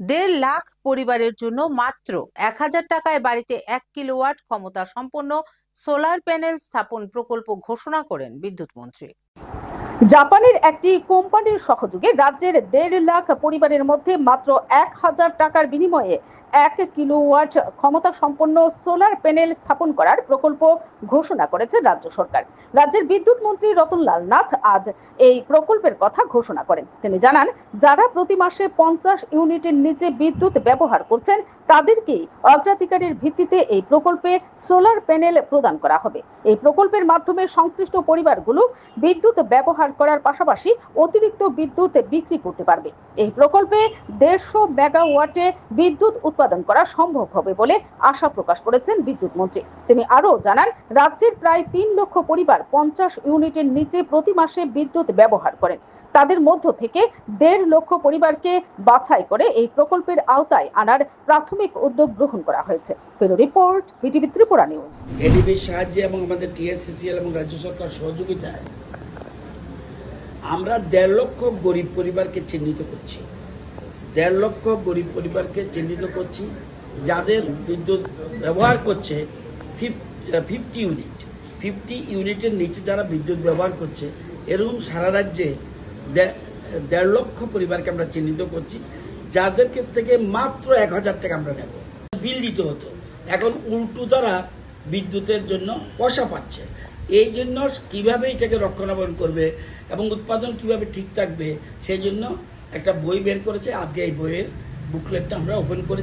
1.5 লাখ পরিবারের জন্য মাত্র 1000 টাকায় বাড়িতে 1 কিলোওয়াট ক্ষমতা সম্পন্ন সোলার প্যানেল স্থাপন প্রকল্প ঘোষণা করেন বিদ্যুৎ মন্ত্রী। জাপানের একটি কোম্পানির সহযোগে রাজ্যের 1.5 লাখ পরিবারের মধ্যে মাত্র 1000 টাকার বিনিময়ে 1 কিলোওয়াট ক্ষমতা সম্পন্ন সোলার প্যানেল স্থাপন করার প্রকল্প ঘোষণা করেছে রাজ্য সরকার। রাজ্যের বিদ্যুৎ মন্ত্রী রতনলাল নাথ আজ এই প্রকল্পের কথা ঘোষণা করেন। তিনি জানান, যারা প্রতি মাসে 50 ইউনিটের নিচে বিদ্যুৎ ব্যবহার করছেন তাদেরকেই অগ্রাধিকারের ভিত্তিতে এই প্রকল্পে সোলার প্যানেল প্রদান করা হবে। এই প্রকল্পের মাধ্যমে সংশ্লিষ্ট পরিবারগুলো বিদ্যুৎ ব্যবহার করার পাশাপাশি অতিরিক্ত বিদ্যুৎ বিক্রি করতে পারবে। এই প্রকল্পে 150 মেগাওয়াটে বিদ্যুৎ উৎপাদন করা সম্ভব হবে বলে আশা প্রকাশ করেছেন বিদ্যুৎ মন্ত্রী। তিনি আরও জানান, রাজ্যের প্রায় 3 লক্ষ পরিবার 50 ইউনিটের নিচে প্রতি মাসে বিদ্যুৎ ব্যবহার করেন। তাদের মধ্য থেকে 1.5 লক্ষ পরিবারকে বাছাই করে এই প্রকল্পের আওতায় আনার প্রাথমিক উদ্যোগ গ্রহণ করা হয়েছে। Bureau report, BTV Tripura news. এডিবির সাহায্যে এবং আমাদের টিএসসিসিএল এবং রাজ্য সরকার সহযোগিতায় আমরা 1.5 লক্ষ গরিব পরিবারকে চিহ্নিত করছি। 1.5 লক্ষ গরিব পরিবারকে চিহ্নিত করছি যাদের বিদ্যুৎ ব্যবহার করছে 50 ইউনিটের নিচে যারা বিদ্যুৎ ব্যবহার করছে, এরকম সারা রাজ্যে 1.5 লক্ষ পরিবারকে আমরা চিহ্নিত করছি, যাদেরকে থেকে মাত্র 1000 টাকা আমরা নেব। বিল দিতে হতো, এখন উল্টো তারা বিদ্যুতের জন্য পয়সা পাচ্ছে। এই জন্য কীভাবে এটাকে রক্ষণাবেক্ষণ করবে এবং উৎপাদন কিভাবে ঠিক থাকবে সেই জন্য একটা বই বের করেছে। আজকে এই বইয়ের বুকলেটটা আমরা ওপেন করে